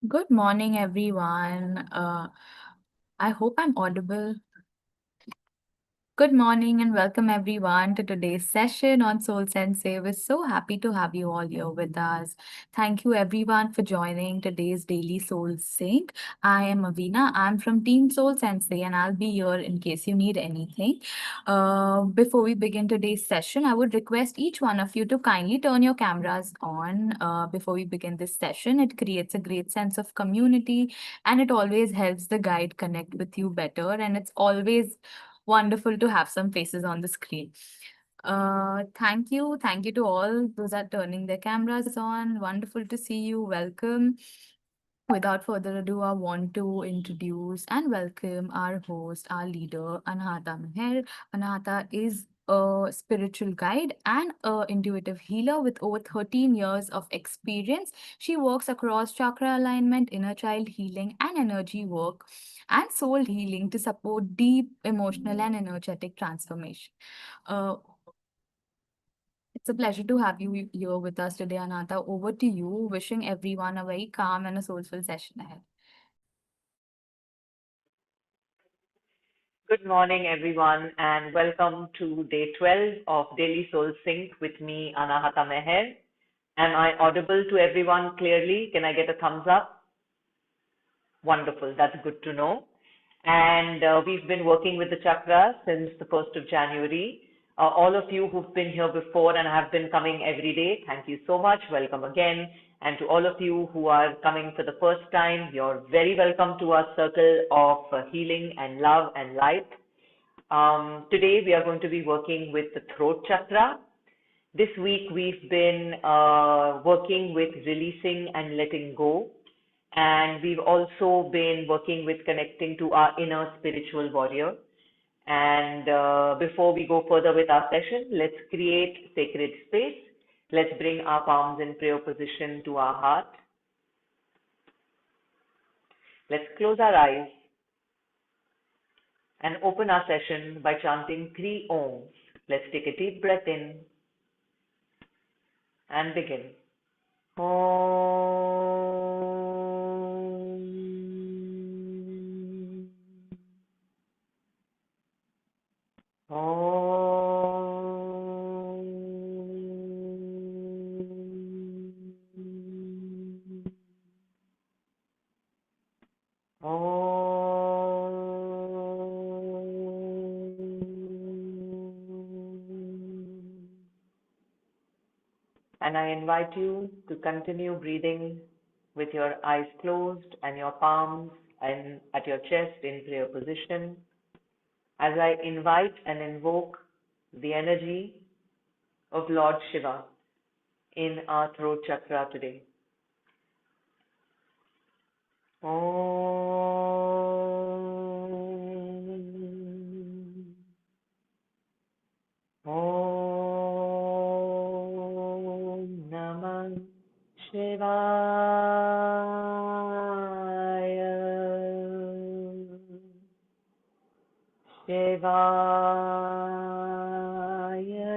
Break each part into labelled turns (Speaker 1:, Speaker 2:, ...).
Speaker 1: Good morning, everyone. I hope I'm audible. Good morning and welcome everyone to today's session on SoulSensei. We're so happy to have you all here with us. Thank you everyone for joining today's daily Soul Sync. I am Avina. I'm from Team SoulSensei and I'll be here in case you need anything. Before we begin today's session, I would request each one of you to kindly turn your cameras on before we begin this session. It creates a great sense of community and it always helps the guide connect with you better. And it's always wonderful to have some faces on the screen. Thank you. Thank you to all those are turning their cameras on. Wonderful to see you. Welcome. Without further ado, I want to introduce and welcome our host, our leader, Anahata Meher. Anahata is a spiritual guide and a intuitive healer with over 13 years of experience. She works across chakra alignment, inner child healing, and energy work and soul healing to support deep emotional and energetic transformation. Uh, it's a pleasure to have you here with us today, Anata. Over to you. Wishing everyone a very calm and a soulful session ahead.
Speaker 2: Good morning, everyone, and welcome to day 12 of Daily Soul Sync with me, Anahata Meher. Am I audible to everyone clearly? Can I get a thumbs up? Wonderful, that's good to know. And we've been working with the chakra since the 1st of January. All of you who've been here before and have been coming every day, thank you so much. Welcome again. And to all of you who are coming for the first time, you're very welcome to our circle of healing and love and light. Today we are going to be working with the throat chakra. This week we've been working with releasing and letting go. And we've also been working with connecting to our inner spiritual warrior. And before we go further with our session, let's create sacred space. Let's bring our palms in prayer position to our heart. Let's close our eyes and open our session by chanting 3 Oms. Let's take a deep breath in and begin. And I invite you to continue breathing with your eyes closed and your palms and at your chest in prayer position as I invite and invoke the energy of Lord Shiva in our throat chakra today. Shivaya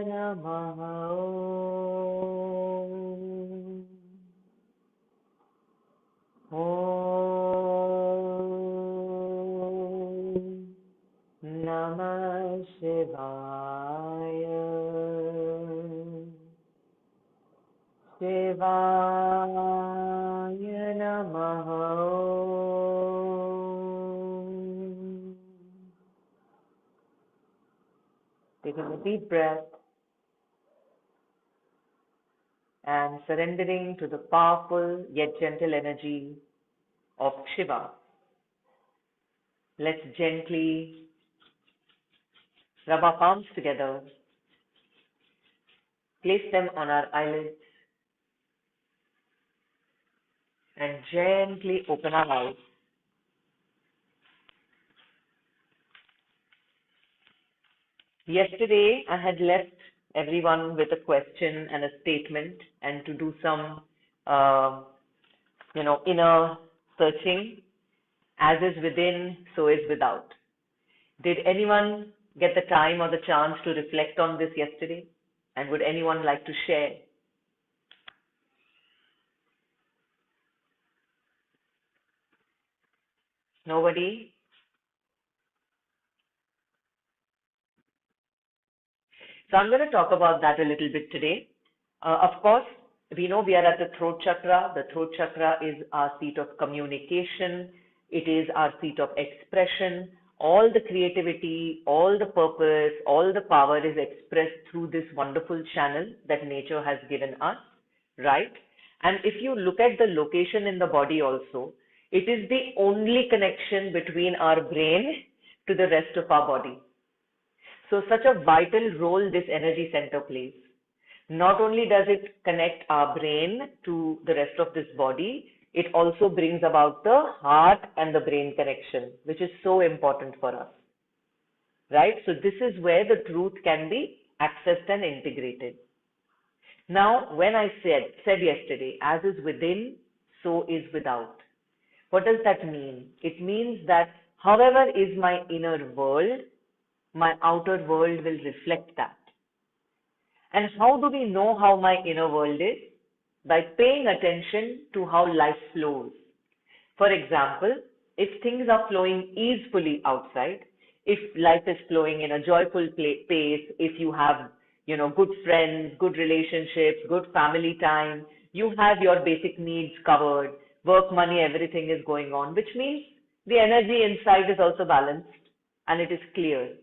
Speaker 2: Namaha Om Namah Shivaya Shivaya Namaha Taking a deep breath and surrendering to the powerful yet gentle energy of Shiva. Let's gently rub our palms together, place them on our eyelids, and gently open our eyes. Yesterday, I had left everyone with a question and a statement and to do some, inner searching. As is within, so is without. Did anyone get the time or the chance to reflect on this yesterday? And would anyone like to share? Nobody? So I'm going to talk about that a little bit today. Of course, we know we are at the throat chakra. The throat chakra is our seat of communication. It is our seat of expression. All the creativity, all the purpose, all the power is expressed through this wonderful channel that nature has given us, right? And if you look at the location in the body also, it is the only connection between our brain to the rest of our body. So such a vital role this energy center plays. Not only does it connect our brain to the rest of this body, it also brings about the heart and the brain connection, which is so important for us, right? So this is where the truth can be accessed and integrated. Now, when I said yesterday, as is within, so is without. What does that mean? It means that however is my inner world, my outer world will reflect that. And how do we know how my inner world is? By paying attention to how life flows. For example, if things are flowing easefully outside, if life is flowing in a joyful pace, if you have, good friends, good relationships, good family time, you have your basic needs covered, work, money, everything is going on, which means the energy inside is also balanced and it is clear.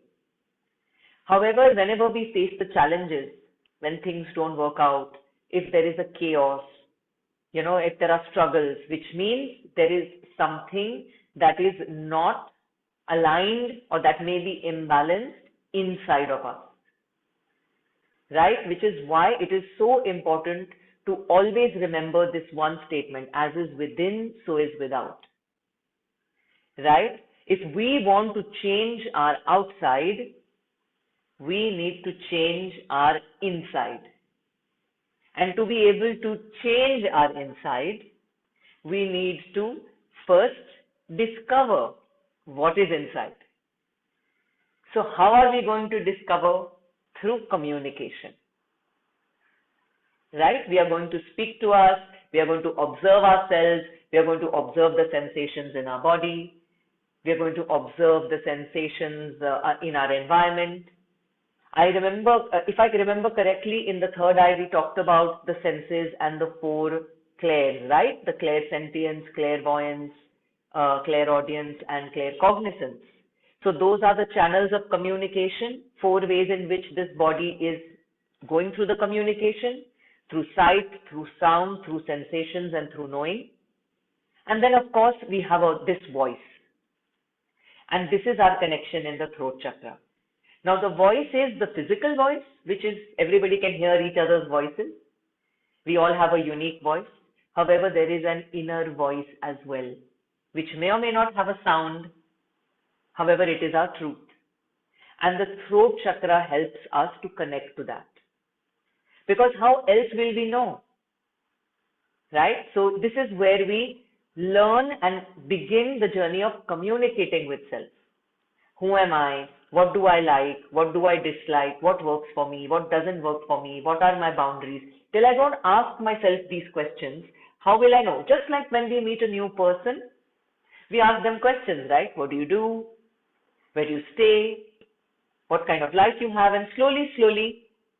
Speaker 2: However, whenever we face the challenges, when things don't work out, if there is a chaos, if there are struggles, which means there is something that is not aligned or that may be imbalanced inside of us, right? Which is why it is so important to always remember this one statement, as is within, so is without, right? If we want to change our outside, we need to change our inside. And to be able to change our inside, we need to first discover what is inside. So how are we going to discover? Through communication, right? We are going to speak to us, we are going to observe ourselves, we are going to observe the sensations in our body, we are going to observe the sensations in our environment. I remember, if I remember correctly, in the third eye, we talked about the senses and the four clairs, right? The clairsentience, clairvoyance, clairaudience, and claircognizance. So those are the channels of communication, four ways in which this body is going through the communication, through sight, through sound, through sensations, and through knowing. And then, of course, we have this voice. And this is our connection in the throat chakra. Now, the voice is the physical voice, which is everybody can hear each other's voices. We all have a unique voice. However, there is an inner voice as well, which may or may not have a sound. However, it is our truth. And the throat chakra helps us to connect to that. Because how else will we know? Right? So this is where we learn and begin the journey of communicating with self. Who am I? What do I like? What do I dislike? What works for me? What doesn't work for me? What are my boundaries? Till I don't ask myself these questions, how will I know? Just like when we meet a new person, we ask them questions, right? What do you do? Where do you stay? What kind of life you have? And slowly,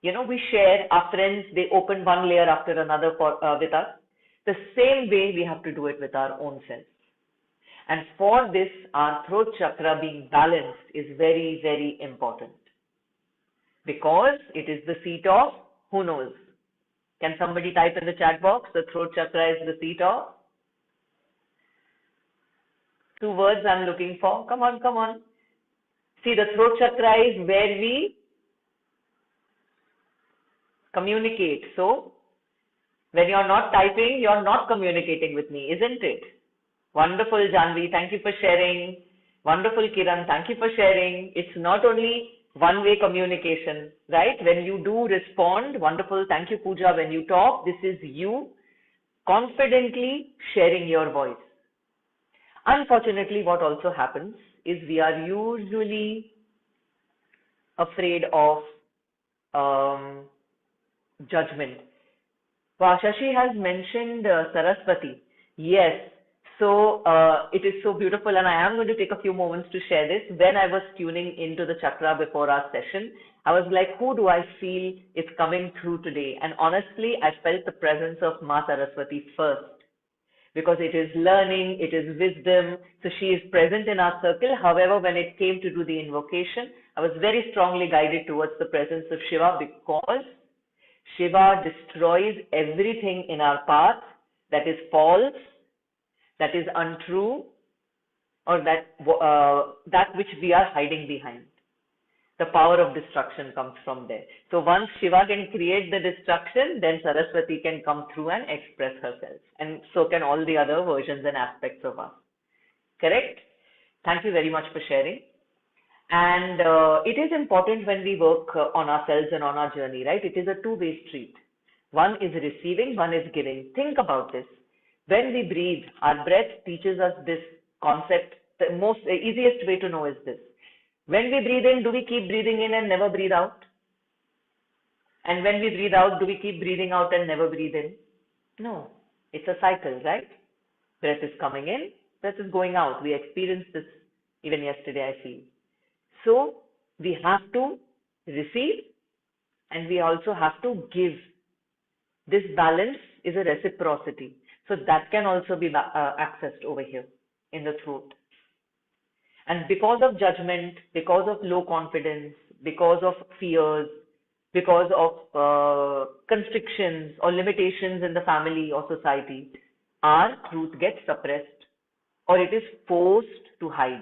Speaker 2: we share. Our friends, they open one layer after another with us. The same way we have to do it with our own self. And for this, our throat chakra being balanced is very, very important. Because it is the seat of, who knows? Can somebody type in the chat box? The throat chakra is the seat of? Two words I'm looking for. Come on, come on. See, the throat chakra is where we communicate. So, when you're not typing, you're not communicating with me, isn't it? Wonderful, Janvi. Thank you for sharing. Wonderful, Kiran. Thank you for sharing. It's not only one-way communication, right? When you do respond, wonderful. Thank you, Pooja. When you talk, this is you confidently sharing your voice. Unfortunately, what also happens is we are usually afraid of judgment. Shashi has mentioned Saraswati. Yes, So it is so beautiful, and I am going to take a few moments to share this. When I was tuning into the chakra before our session, I was like, who do I feel is coming through today? And honestly, I felt the presence of Ma Saraswati first because it is learning, it is wisdom. So she is present in our circle. However, when it came to do the invocation, I was very strongly guided towards the presence of Shiva because Shiva destroys everything in our path that is false, that is untrue, or that which we are hiding behind. The power of destruction comes from there. So once Shiva can create the destruction, then Saraswati can come through and express herself. And so can all the other versions and aspects of us. Correct? Thank you very much for sharing. And it is important when we work on ourselves and on our journey, right? It is a two-way street. One is receiving, one is giving. Think about this. When we breathe, our breath teaches us this concept. The easiest way to know is this. When we breathe in, do we keep breathing in and never breathe out? And when we breathe out, do we keep breathing out and never breathe in? No. It's a cycle, right? Breath is coming in, breath is going out. We experienced this even yesterday, I feel. So we have to receive and we also have to give. This balance is a reciprocity. So that can also be accessed over here in the throat. And because of judgment, because of low confidence, because of fears, because of constrictions or limitations in the family or society, our truth gets suppressed or it is forced to hide.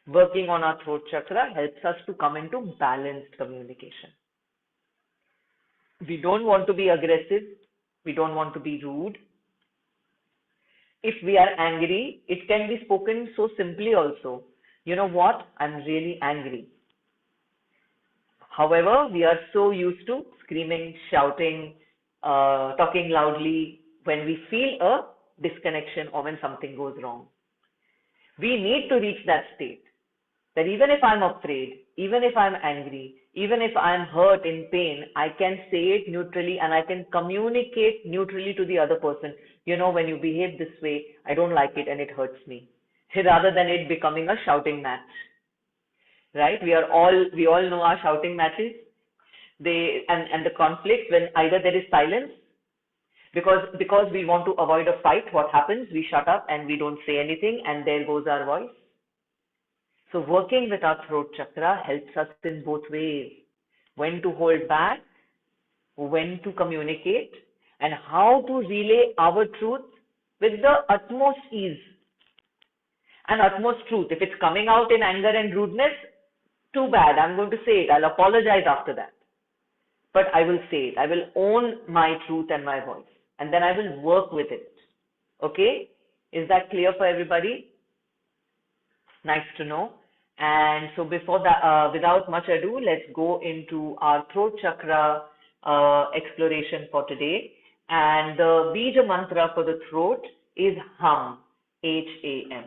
Speaker 2: Working on our throat chakra helps us to come into balanced communication. We don't want to be aggressive. We don't want to be rude. If we are angry, it can be spoken so simply also. You know what? I'm really angry. However, we are so used to screaming, shouting, talking loudly when we feel a disconnection or when something goes wrong. We need to reach that state that even if I'm afraid, even if I'm angry, even if I'm hurt in pain, I can say it neutrally and I can communicate neutrally to the other person. You know, when you behave this way, I don't like it and it hurts me. Rather than it becoming a shouting match. Right? We all know our shouting matches. And the conflict when either there is silence because we want to avoid a fight, what happens? We shut up and we don't say anything and there goes our voice. So working with our throat chakra helps us in both ways. When to hold back, when to communicate, and how to relay our truth with the utmost ease and utmost truth. If it's coming out in anger and rudeness, too bad. I'm going to say it. I'll apologize after that. But I will say it. I will own my truth and my voice. And then I will work with it. Okay? Is that clear for everybody? Nice to know. And so before that, without much ado, let's go into our throat chakra exploration for today. And the Bija mantra for the throat is Hum, H-A-M.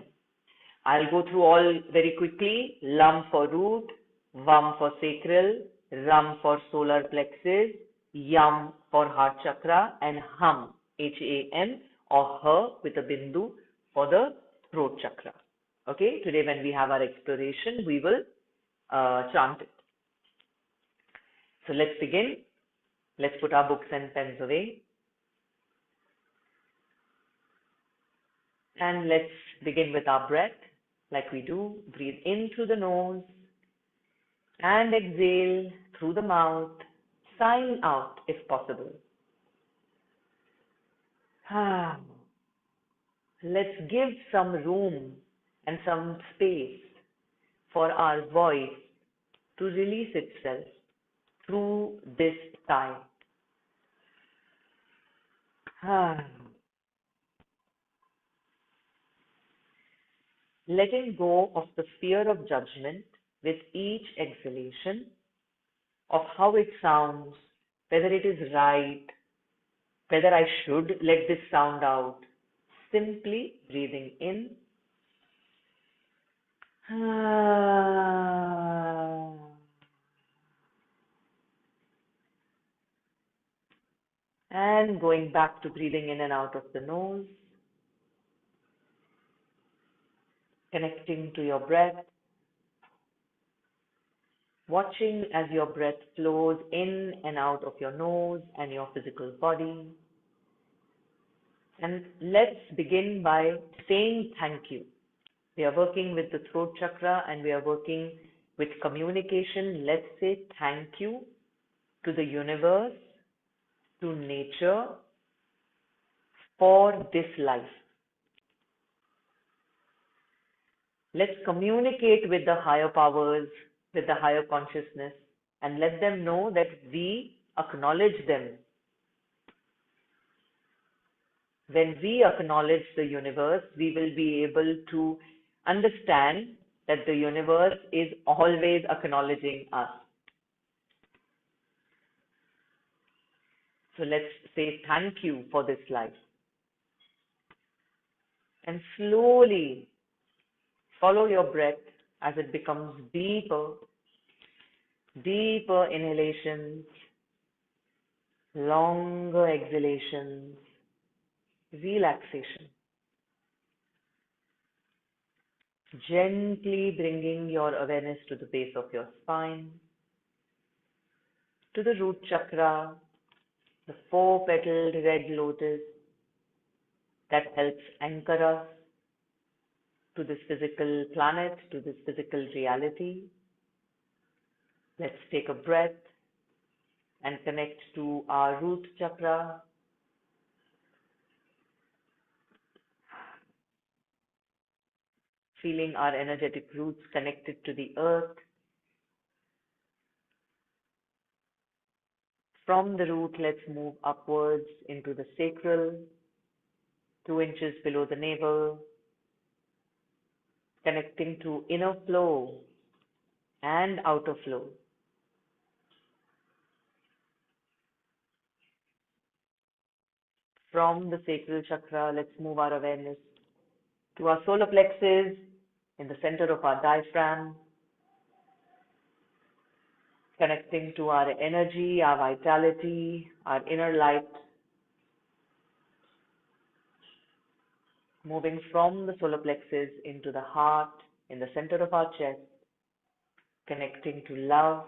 Speaker 2: I'll go through all very quickly. Lam for root, Vam for sacral, Ram for solar plexus, Yam for heart chakra, and Hum, H-A-M, or Her with a bindu for the throat chakra. Okay, today when we have our exploration, we will chant it. So let's begin. Let's put our books and pens away. And let's begin with our breath like we do. Breathe in through the nose and exhale through the mouth, sighing out if possible. Let's give some room and some space for our voice to release itself through this sigh. Letting go of the fear of judgment with each exhalation of how it sounds, whether it is right, whether I should let this sound out. Simply breathing in and going back to breathing in and out of the nose. connecting to your breath, watching as your breath flows in and out of your nose and your physical body. And let's begin by saying thank you. We are working with the throat chakra and we are working with communication. Let's say thank you to the universe, to nature, for this life. Let's communicate with the higher powers, with the higher consciousness, and let them know that we acknowledge them. When we acknowledge the universe, we will be able to understand that the universe is always acknowledging us. So let's say thank you for this life. And slowly follow your breath as it becomes deeper, deeper inhalations, longer exhalations, relaxation. Gently bringing your awareness to the base of your spine, to the root chakra, the four-petaled red lotus that helps anchor us to this physical planet, to this physical reality. Let's take a breath and connect to our root chakra, feeling our energetic roots connected to the earth. From the root, let's move upwards into the sacral, 2 inches below the navel, connecting to inner flow and outer flow. From the sacral chakra, let's move our awareness to our solar plexus in the center of our diaphragm, connecting to our energy, our vitality, our inner light, moving from the solar plexus into the heart in the center of our chest, connecting to love,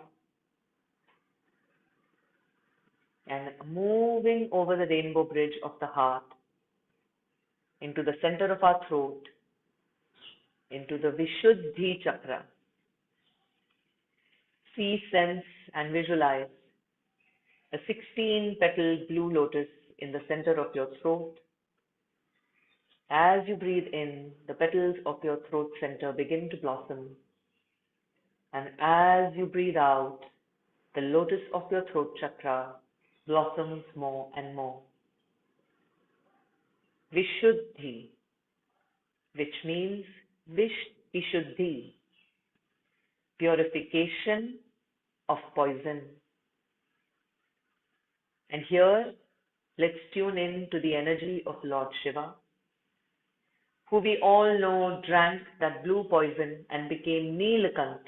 Speaker 2: and moving over the rainbow bridge of the heart into the center of our throat, into the Vishuddhi chakra. See, sense, and visualize a 16-petaled blue lotus in the center of your throat. As you breathe in, the petals of your throat center begin to blossom. And as you breathe out, the lotus of your throat chakra blossoms more and more. Vishuddhi, which means Vishuddhi, purification of poison. And here, let's tune in to the energy of Lord Shiva, who we all know drank that blue poison and became Neelakant.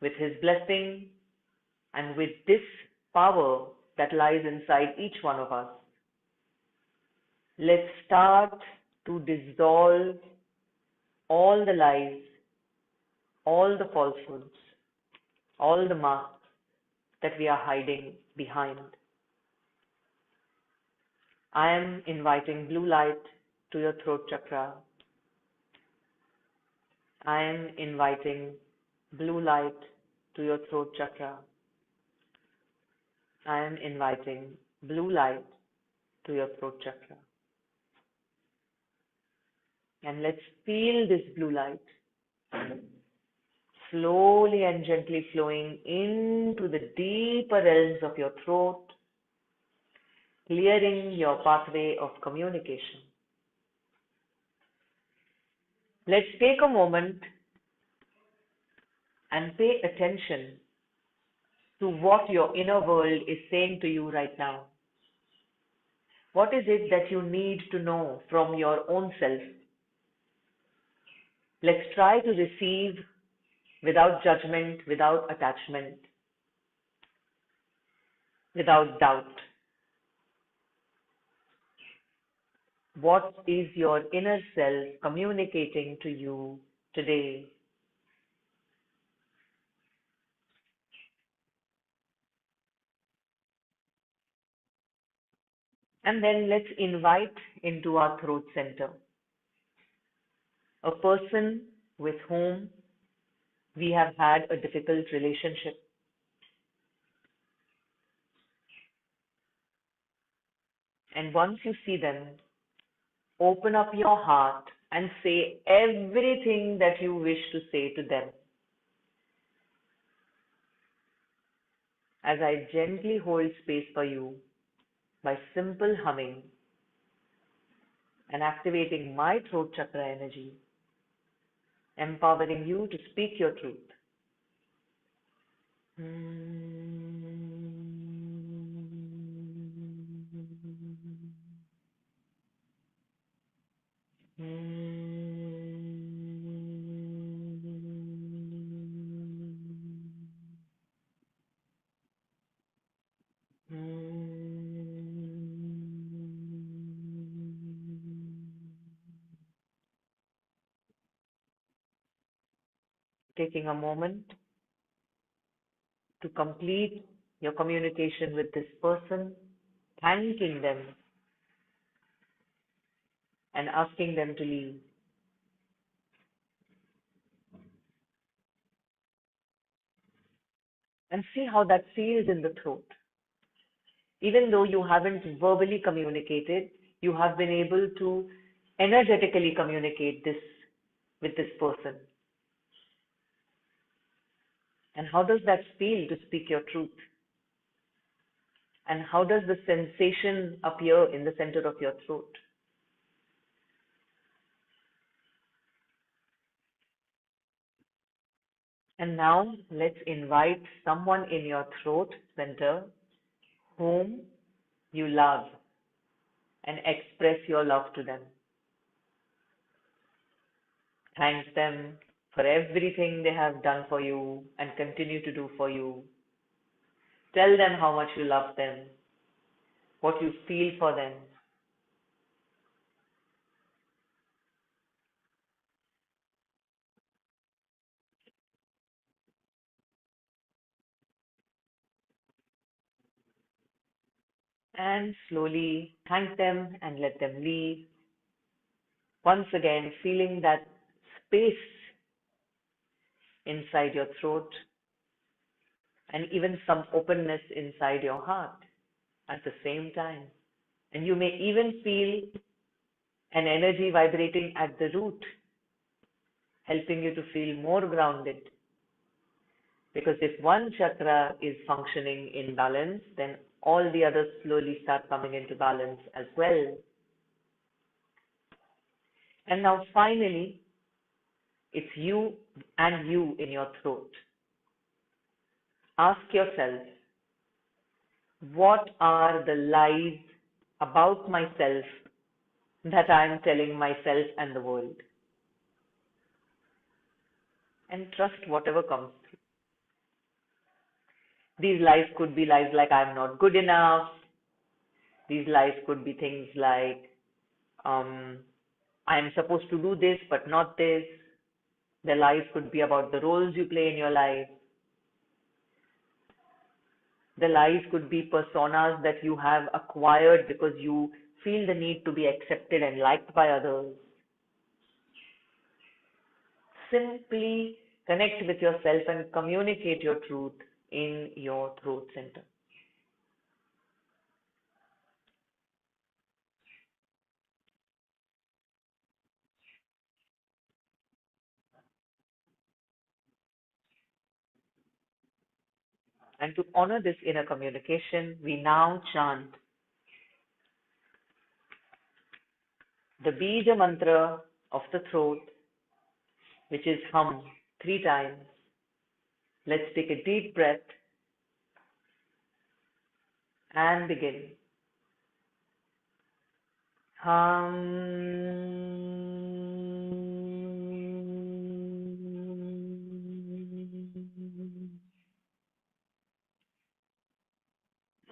Speaker 2: With his blessing and with this power that lies inside each one of us, let's start to dissolve all the lies, all the falsehoods, all the masks that we are hiding behind. I am inviting blue light to your throat chakra. I am inviting blue light to your throat chakra. I am inviting blue light to your throat chakra. And let's feel this blue light slowly and gently flowing into the deeper realms of your throat, clearing your pathway of communication. Let's take a moment and pay attention to what your inner world is saying to you right now. What is it that you need to know from your own self? Let's try to receive without judgment, without attachment, without doubt. What is your inner self communicating to you today? And then let's invite into our throat center a person with whom we have had a difficult relationship. And once you see them, open up your heart and say everything that you wish to say to them. As I gently hold space for you by simple humming and activating my throat chakra energy, empowering you to speak your truth. Taking a moment to complete your communication with this person, thanking them and asking them to leave. And see how that feels in the throat. Even though you haven't verbally communicated, you have been able to energetically communicate this with this person. And how does that feel to speak your truth? And how does the sensation appear in the center of your throat? And now let's invite someone in your throat center whom you love and express your love to them. Thank them for everything they have done for you and continue to do for you. Tell them how much you love them, what you feel for them. And slowly thank them and let them leave. Once again, feeling that space inside your throat and even some openness inside your heart at the same time. And you may even feel an energy vibrating at the root, helping you to feel more grounded. Because if one chakra is functioning in balance, then all the others slowly start coming into balance as well. And now finally, it's you and you in your throat. Ask yourself, what are the lies about myself that I am telling myself and the world? And trust whatever comes through. These lies could be lies like I'm not good enough. These lies could be things like um, I'm supposed to do this but not this. The lies could be about the roles you play in your life. The lies could be personas that you have acquired because you feel the need to be accepted and liked by others. Simply connect with yourself and communicate your truth in your throat center. And to honor this inner communication, we now chant the Bija mantra of the throat, which is hum 3 times. Let's take a deep breath and begin. Hum.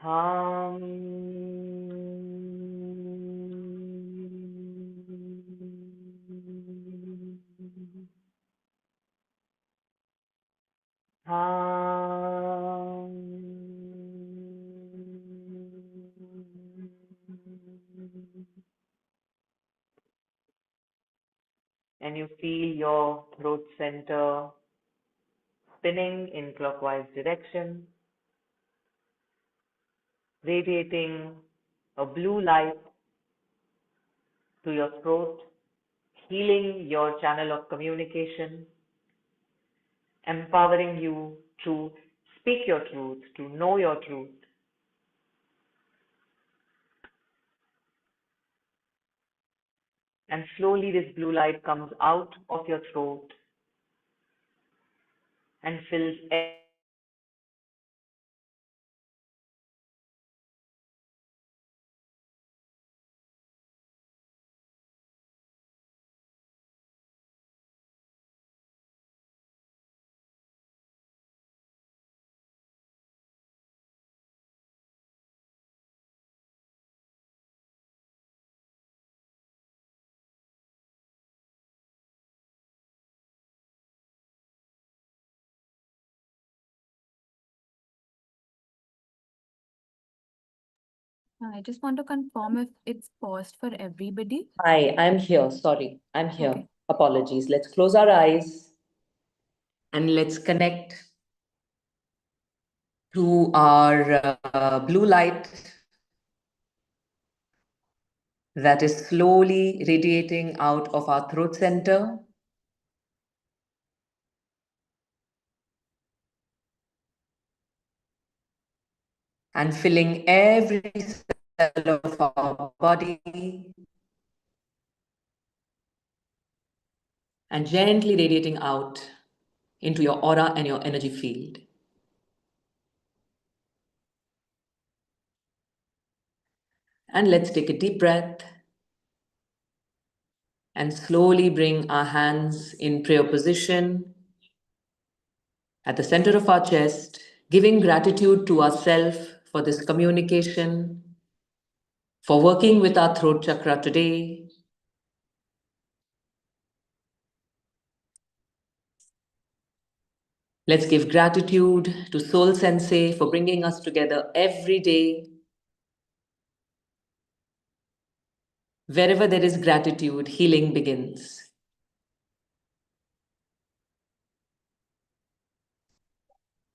Speaker 2: Hum. feel your throat center spinning in clockwise direction, radiating a blue light to your throat, healing your channel of communication, empowering you to speak your truth, to know your truth. And slowly this blue light comes out of your throat and fills every part of your body.
Speaker 1: I just want to confirm if it's paused for everybody.
Speaker 3: Hi, I'm here. Sorry, I'm here.
Speaker 1: Okay.
Speaker 3: Apologies. Let's close our eyes and let's connect to our blue light that is slowly radiating out of our throat center and filling every cell of our body and gently radiating out into your aura and your energy field. And let's take a deep breath and slowly bring our hands in prayer position at the center of our chest, giving gratitude to ourselves for this communication, for working with our throat chakra today. Let's give gratitude to SoulSensei for bringing us together every day. Wherever there is gratitude, healing begins.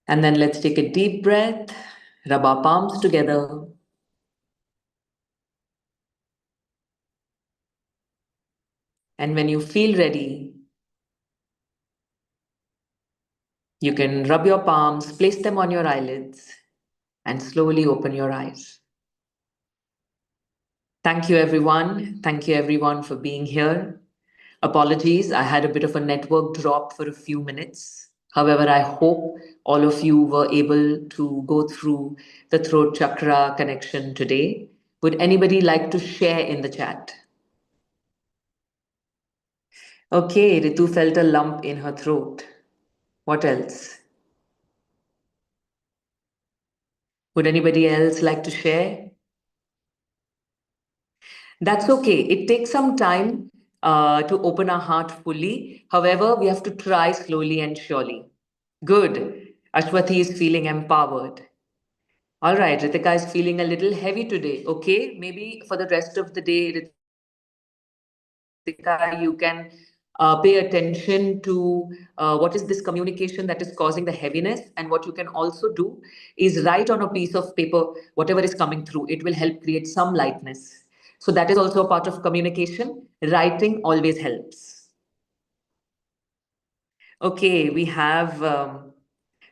Speaker 3: And then let's take a deep breath, rub our palms together. And when you feel ready, you can rub your palms, place them on your eyelids, and slowly open your eyes. Thank you, everyone. Thank you, everyone, for being here. Apologies, I had a bit of a network drop for a few minutes. However, I hope all of you were able to go through the throat chakra connection today. Would anybody like to share in the chat? Okay, Ritu felt a lump in her throat. What else? Would anybody else like to share? That's okay. It takes some time to open our heart fully. However, we have to try slowly and surely. Good. Ashwati is feeling empowered. All right, Ritika is feeling a little heavy today. Okay, maybe for the rest of the day, Ritika, you can pay attention to what is this communication that is causing the heaviness. And what you can also do is write on a piece of paper whatever is coming through. It will help create some lightness. So that is also a part of communication. Writing always helps. Okay, we have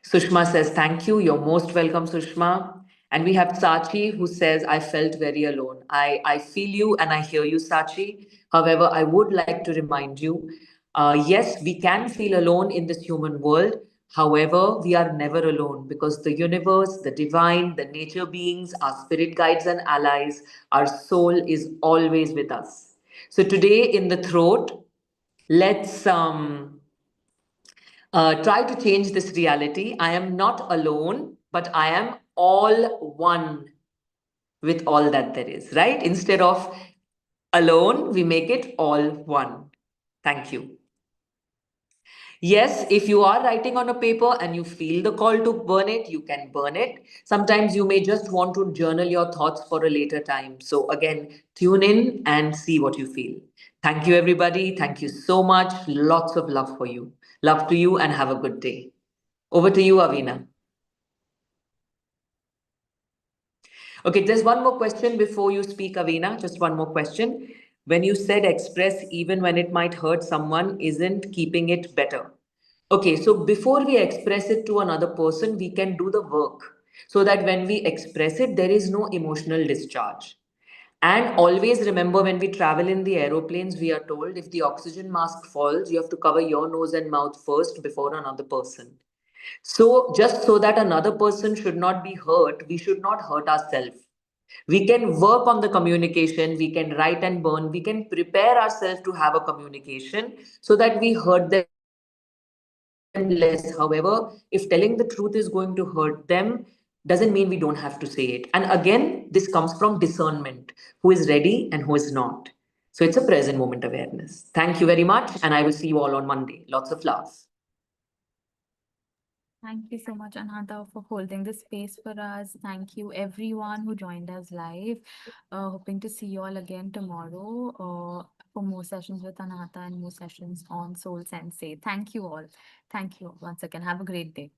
Speaker 3: Sushma says, thank you. You're most welcome, Sushma. And we have Sachi who says, I felt very alone. I feel you and I hear you, Sachi. However, I would like to remind you yes, we can feel alone in this human world. However, we are never alone because the universe, the divine, the nature beings, our spirit guides and allies, our soul is always with us. So today in the throat, let's try to change this reality. I am not alone, but I am all one with all that there is, right? Instead of alone, we make it all one. Thank you. Yes, if you are writing on a paper and you feel the call to burn it, you can burn it. Sometimes you may just want to journal your thoughts for a later time. So, again, tune in and see what you feel. Thank you, everybody. Thank you so much. Lots of love for you. Love to you and have a good day. Over to you, Avina. Okay, there's one more question before you speak, Avina. Just one more question. When you said express even when it might hurt someone, isn't keeping it better? Okay, so before we express it to another person, we can do the work so that when we express it, there is no emotional discharge. And always remember when we travel in the aeroplanes, we are told if the oxygen mask falls, you have to cover your nose and mouth first before another person. So, just so that another person should not be hurt, we should not hurt ourselves. We can work on the communication, we can write and burn, we can prepare ourselves to have a communication so that we hurt them less. However, if telling the truth is going to hurt them, doesn't mean we don't have to say it. And again, this comes from discernment, who is ready and who is not. So it's a present moment awareness. Thank you very much, and I will see you all on Monday. Lots of love.
Speaker 1: Thank you so much, Ananta, for holding the space for us. Thank you, everyone who joined us live. Hoping to see you all again tomorrow for more sessions with Ananta and more sessions on Soul Sensei. Thank you all. Thank you once again. Have a great day.